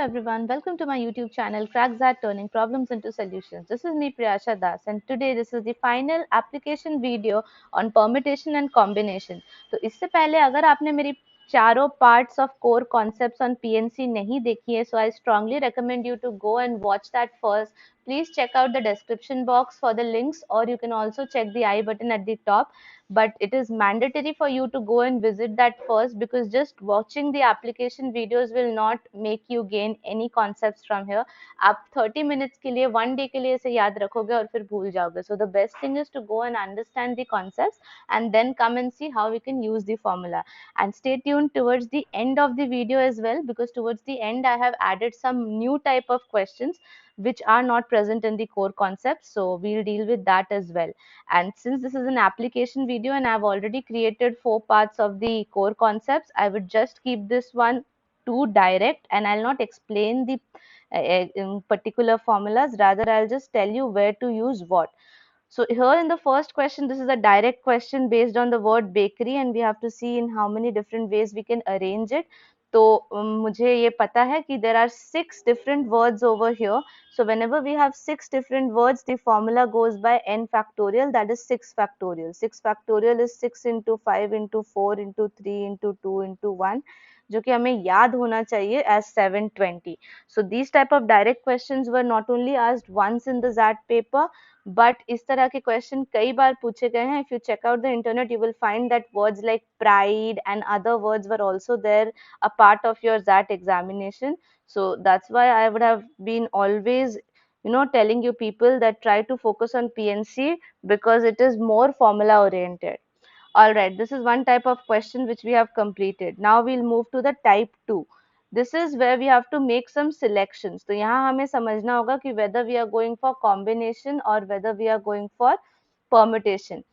everyone, welcome to my YouTube channel CrackZat Turning Problems into Solutions. This is me Priyasha Das and today this is the final application video on permutation and combination. तो इससे पहले अगर आपने मेरी चारों parts of core concepts on PNC नहीं देखी है, so I strongly recommend you to go and watch that first. Please check out the description box for the links, or you can also check the I button at the top. But it is mandatory for you to go and visit that first, because just watching the application videos will not make you gain any concepts from here. आप 30 minutes के लिए 1 day के लिए इसे याद रखोगे और फिर भूल जाओगे. So the best thing is to go and understand the concepts and then come and see how we can use the formula. And stay tuned towards the end of the video as well, because towards the end I have added some new type of questions which are not present in the core concepts. So we'll deal with that as well. And since this is an application video and I've already created 4 parts of the core concepts, I would just keep this one too direct and I'll not explain the in particular formulas. Rather, I'll just tell you where to use what. So here in the first question, this is a direct question based on the word bakery and we have to see in how many different ways we can arrange it. तो मुझे ये पता है कि there are 6 different words over here. So whenever we have 6 different words, the formula goes by n factorial, that is 6 factorial. 6 factorial is 6 into 5 into 4 into 3 into 2 into 1, जो कि हमें याद होना चाहिए as 720. So these type of direct questions were not only asked once in the ZAT paper, but इस तरह के question कई बार पूछे गए हैं. If you check out the internet, you will find that words like pride and other words were also there, a part of your ZAT examination. So that's why I would have been always telling you people that try to focus on PNC because it is more formula oriented. All right, this is one type of question which we have completed. Now we'll move to the type 2. This is where we have to make some selections. तो यहाँ हमें समझना होगा कि whether we are going for combination or whether we are going for permutation.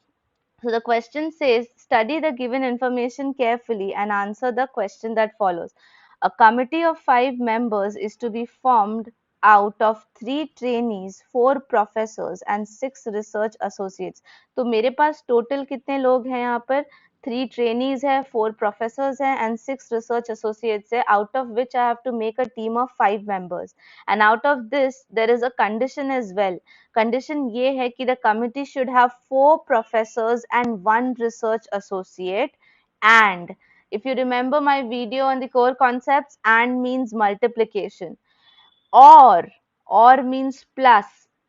So the question says, study the given information carefully and answer the question that follows. A committee of 5 members is to be formed out of 3 trainees, 4 professors and 6 research associates. तो मेरे पास total कितने लोग हैं यहाँ पर? 3 trainees है, 4 professors हैं and 6 research associates है, out of which I have to make a team of 5 members. And out of this, there is a condition as well. Condition ये है कि the committee should have 4 professors and 1 research associate. And if you remember my video on the core concepts, and means multiplication. Or means plus.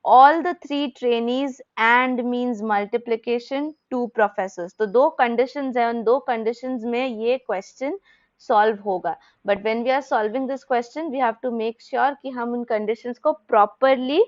All the 3 trainees and means multiplication, 2 professors. तो 2 conditions है, उन 2 conditions में ये question solve होगा. But when we are solving this question, we have to make sure कि हम उन conditions को properly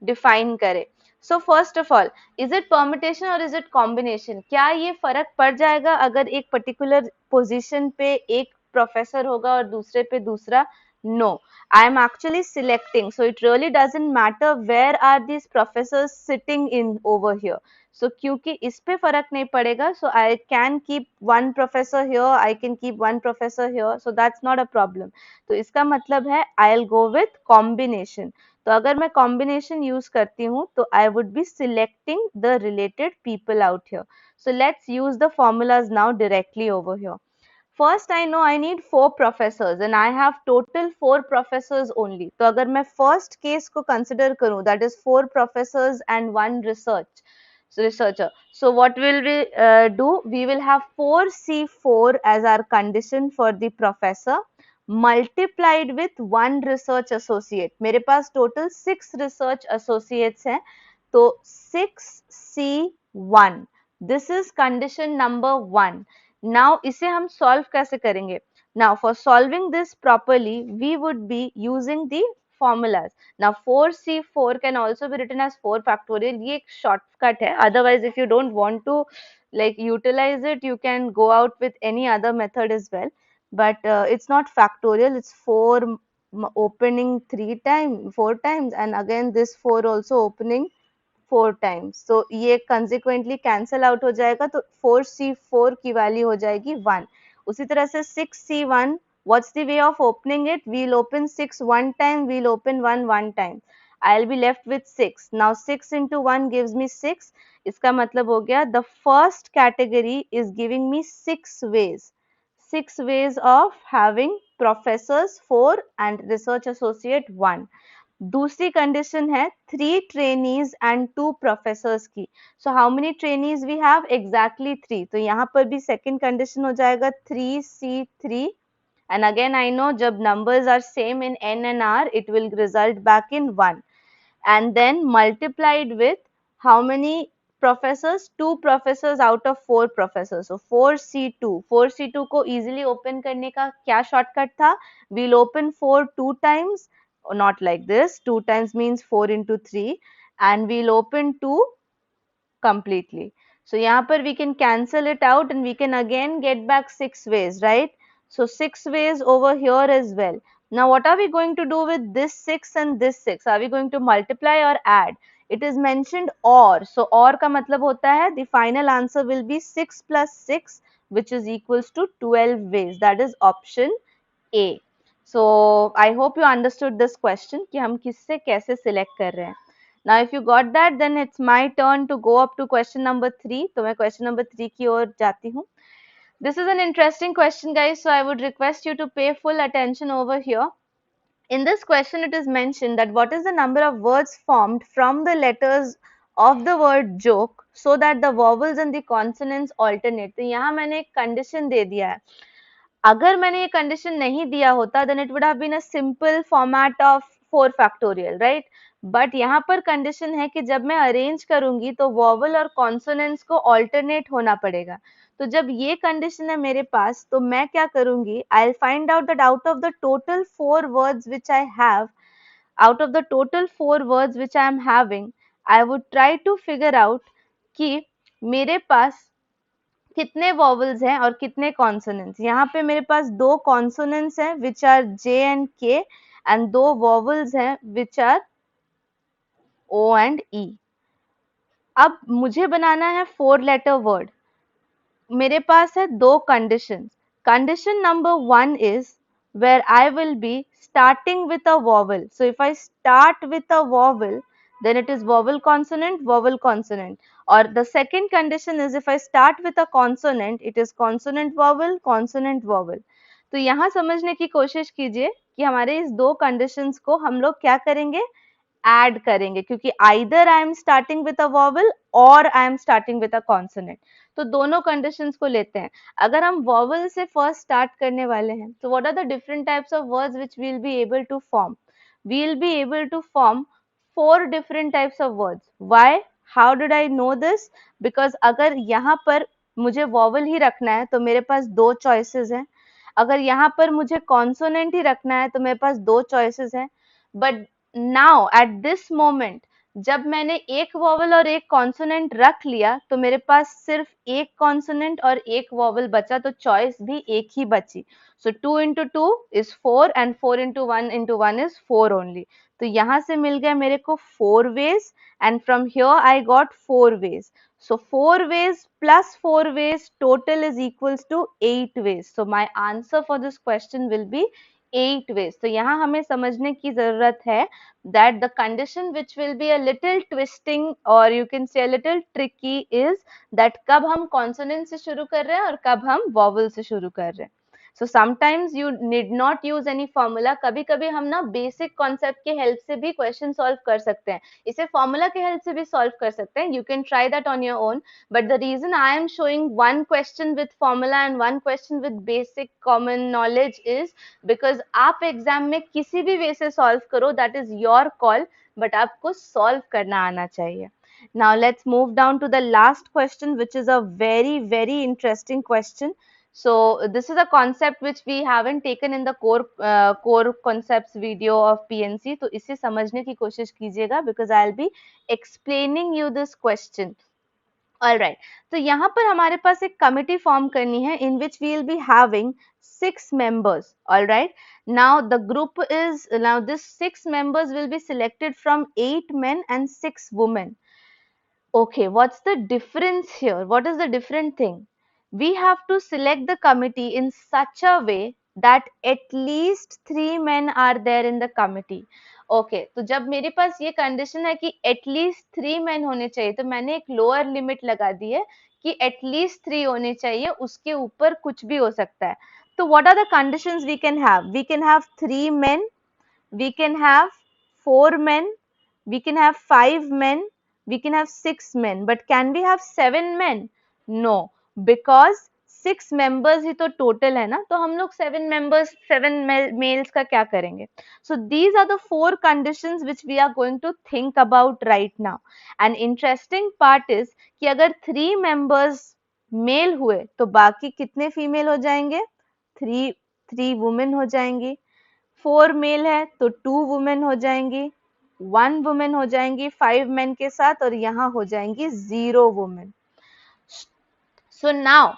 define करें. So first of all, is it permutation or is it combination? क्या ये फर्क पड़ जाएगा अगर एक particular position पे एक professor होगा और दूसरे पे दूसरा? No, I am actually selecting. So it really doesn't matter where are these professors sitting in over here. So क्योंकि इस पे फर्क नहीं पड़ेगा, so I can keep one professor here, I can keep one professor here, so that's not a problem. तो इसका मतलब है I'll go with combination. तो अगर मैं combination use करती हूँ तो I would be selecting the related people out here. So let's use the formulas now directly over here. First I know I need 4 professors and I have total 4 professors only. तो अगर मैं first case को consider करूँ, that is 4 professors and 1 researcher. So what will we do? We will have 4C4 as our condition for the professor, multiplied with 1 research associate. मेरे पास total 6 research associates हैं, तो 6C1. This is condition number 1. Now इसे हम solve कैसे करेंगे? Now for solving this properly, we would be using the formulas. Now 4C4 can also be written as 4 factorial. ये एक shortcut है. Otherwise, if you don't want to like utilize it, you can go out with any other method as well. But it's not factorial. It's 4 opening 4 times, and again this 4 also opening 4 times. So ये consequently cancel out हो जाएगा, तो 4C4 की value हो जाएगी 1. उसी तरह से 6C1, what's the way of opening it? We'll open 6 one time, we'll open 1 one time. I'll be left with 6. Now 6 into 1 gives me 6. इसका मतलब हो गया the first category is giving me 6 ways. 6 ways of having professors 4 and research associate 1. दूसरी condition है 3 trainees and 2 professors की. So how many trainees we have? Exactly 3. तो यहाँ पर भी सेकंड कंडीशन हो जाएगा 3C3. And again I know जब numbers are same in n and r, it will result back in 1. And then multiplied with how many professors? 2 professors out of 4 professors. So 4C2. 4C2 को easily open करने का क्या shortcut था? We'll open 4 2 times. Not like this. 2 times means 4 into 3. And we'll open 2 completely. So यहाँ पर we can cancel it out and we can again get back 6 ways, right? So 6 ways over here as well. Now what are we going to do with this 6 and this 6? Are we going to multiply or add? It is mentioned or. So or का मतलब होता है the final answer will be 6 plus 6 which is equals to 12 ways. That is option A. So I hope you understood this question कि हम किससे कैसे select कर रहे हैं. Now if you got that, then it's my turn to go up to question number 3. तो मैं question number 3 की ओर जाती हूँ. This is an interesting question, guys, so I would request you to pay full attention over here. In this question, it is mentioned that what is the number of words formed from the letters of the word joke so that the vowels and the consonants alternate. तो यहाँ मैंने एक condition दे दिया है. अगर मैंने ये condition नहीं दिया होता then it would have been a simple format of 4 factorial, right? But यहाँ पर कंडीशन है कि जब मैं अरेंज करूंगी तो वॉवल और कॉन्सोनेंट्स को ऑल्टरनेट होना पड़ेगा. तो जब ये कंडीशन है मेरे पास तो मैं क्या करूंगी? I will find out that out of the total 4 words which I have, out of the total 4 words which I am having, I would try to figure out कि मेरे पास कितने वॉवल्स हैं और कितने कॉन्सोनेंट्स. यहाँ पे मेरे पास 2 कॉन्सोनेंट्स हैं विच आर जे एंड के एंड 2 वॉवल्स हैं विच आर ओ एंड ई. अब मुझे बनाना है 4 लेटर वर्ड. मेरे पास है 2 conditions. Condition number 1 is where I will be starting with a vowel. So if I start with a vowel, then it is vowel consonant, or the second condition is if I start with a consonant, it is consonant vowel, consonant vowel. तो यहाँ समझने की कोशिश कीजिए कि हमारे इस 2 conditions को हम लोग क्या करेंगे? ऐड करेंगे, क्योंकि either I am starting with a vowel or I am starting with a consonant. तो दोनों कंडीशंस को लेते हैं. अगर हम vowel से फर्स्ट स्टार्ट करने वाले हैं तो what are the different types of words which we will be able to form? We will be able to form 4 different types of words. Why? How did I know this? Because अगर यहाँ पर मुझे vowel ही रखना है तो मेरे पास 2 choices हैं. अगर यहाँ पर मुझे consonant ही रखना है तो मेरे पास 2 choices हैं. But now at this moment जब मैंने एक वॉवल और एक कॉन्सोनेंट रख लिया तो मेरे पास सिर्फ एक कॉन्सोनेंट और एक वॉवल बचा, तो चॉइस भी एक ही बची. सो 2 into 2 is 4 and 4 into 1 is 4 only. तो यहाँ से मिल गया मेरे को 4 ways and from here I got 4 ways. So 4 ways plus 4 ways total is equals to 8 ways. So my answer for this question will be 8 ways. तो यहाँ हमें समझने की जरूरत है that the condition which will be a little twisting or you can say a little tricky is that कब हम consonant से शुरू कर रहे हैं और कब हम vowel से शुरू कर रहे हैं. So sometimes you need not use any formula. कभी कभी हम ना basic concept के help से भी question solve कर सकते हैं. इसे formula के help से भी solve कर सकते हैं. You can try that on your own. But the reason I am showing one question with formula and one question with basic common knowledge is because आप exam में किसी भी way से solve करो, that is your call. But आपको solve करना आना चाहिए. Now let's move down to the last question, which is a very, very interesting question. So this is a concept which we haven't taken in the core concepts video of PNC. तो इसे समझने की कोशिश कीजिएगा because I'll be explaining you this question. Alright, तो यहाँ पर हमारे पास एक committee form करनी है in which we will be having 6 members. Alright, now the group is, now this 6 members will be selected from 8 men and 6 women. Okay, what's the difference here? What is the different thing? We have to select the committee in such a way that at least 3 men are there in the committee. Okay, तो जब मेरे पास ये condition है कि at least 3 men होने चाहिए तो मैंने एक लोअर लिमिट लगा दी है कि at least 3 होने चाहिए, उसके ऊपर कुछ भी हो सकता है. So what are the conditions we can have? We can have 3 men, we can have 4 men, we can have 5 men, we can have 6 men, but can we have 7 men? No, because 6 members ही तो total है ना, तो हम लोग 7 members, 7 males का क्या करेंगे? So these are the 4 conditions which we are going to think about right now. And interesting part is कि अगर 3 members male हुए तो बाकी कितने female हो जाएंगे? 3 women हो जाएंगी. 4 मेल है तो 2 वुमेन हो जाएंगी, 1 वुमेन हो जाएंगी 5 मेन के साथ, और यहाँ हो जाएंगी 0 वुमेन. सो नाउ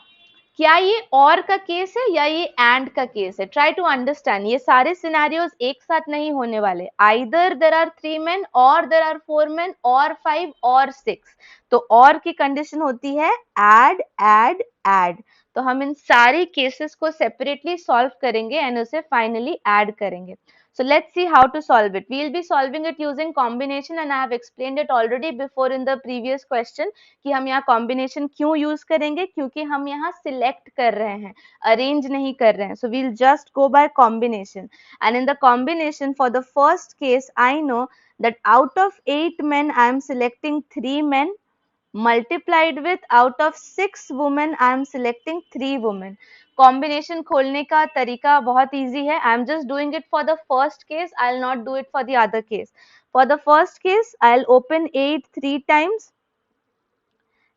क्या ये और का केस है या ये एंड का केस है? Try to understand. ये सारे सिनेरियोज एक साथ नहीं होने वाले. आइदर देयर आर 3 मेन और देयर आर 4 मेन और 5 और 6. तो और की कंडीशन होती है ऐड ऐड ऐड. तो हम इन सारी केसेस को सेपरेटली सॉल्व करेंगे एंड उसे फाइनली ऐड करेंगे. So let's see how to solve it. We will be solving it using combination and I have explained it already before in the previous question कि हम यहाँ combination क्यों use करेंगे, क्योंकि हम यहाँ select कर रहे हैं, arrange नहीं कर रहे हैं. So we'll just go by combination. And in the combination for the first case, I know that out of 8 men, I am selecting 3 men. Multiplied with out of 6 women I am selecting 3 women. Combination खोलने का तरीका बहुत easy है. I am just doing it for the first case. I'll not do it for the other case. For the first case, I'll open 8 3 times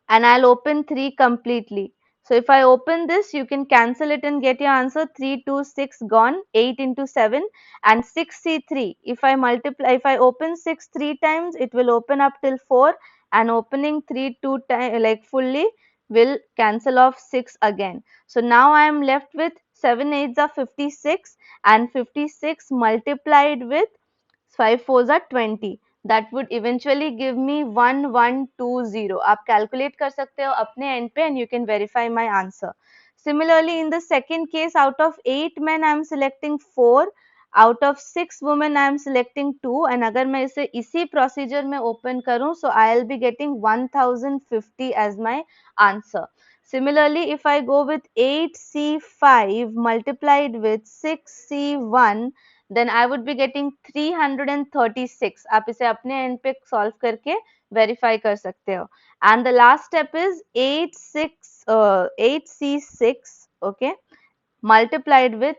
and I'll open 3 completely. So if I open this, you can cancel it and get your answer. 3 2 6 gone, 8 into 7 and 6 C3. If I open 6 3 times, it will open up till 4, and opening 3 2 times like fully will cancel off 6 again. So now I am left with 7 8s are 56 and 56 multiplied with 5 4s are 20. That would eventually give me 1120. आप calculate कर सकते हो अपने end पे and you can verify my answer. Similarly, in the second case, out of 8 men I am selecting 4, out of 6 women I am selecting 2, and अगर मैं इसे इसी procedure में open करूँ, so I'll be getting 1050 as my answer. Similarly, if I go with 8C5 multiplied with 6C1, then I would be getting 336. आप इसे अपने end पे solve करके verify कर सकते हो. And the last step is 8C6, okay, multiplied with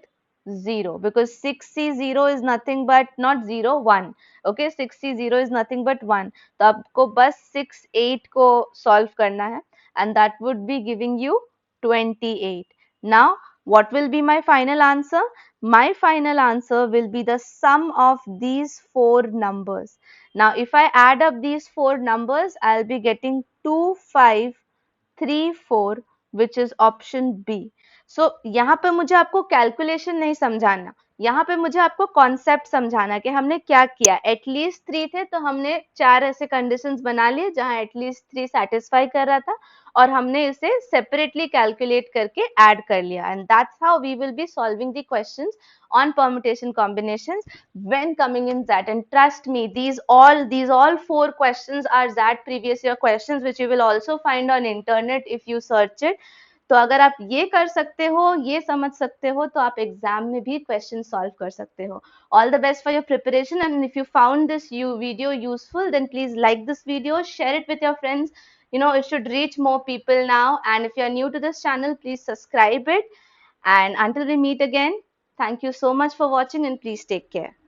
0, because 6C0 is nothing but not 0, 1. Okay, 6C0 is nothing but 1. तो आपको बस 6 8 को solve करना है and that would be giving you 28. Now what will be my final answer? My final answer will be the sum of these 4 numbers. Now if I add up these 4 numbers, I'll be getting 2534, which is option B. So यहाँ पे मुझे आपको calculation नहीं समझाना, यहाँ पे मुझे आपको कॉन्सेप्ट समझाना कि हमने क्या किया. एटलीस्ट 3 थे तो हमने 4 ऐसे कंडीशंस बना लिए जहां एटलीस्ट 3 सेटिस्फाई कर रहा था, और हमने इसे सेपरेटली कैलकुलेट करके ऐड कर लिया. And that's how we will be solving the questions on permutation combinations when coming in XAT. And trust me, these all 4 questions are XAT previous year questions which you will also find on internet if you search it. तो अगर आप ये कर सकते हो, ये समझ सकते हो, तो आप एग्जाम में भी क्वेश्चन सॉल्व कर सकते हो. All the best for your preparation, and if you found this video useful, then please like this video, share it with your friends. You know, it should reach more people now. And if you are new to this channel, please subscribe it. And until we meet again, thank you so much for watching and please take care.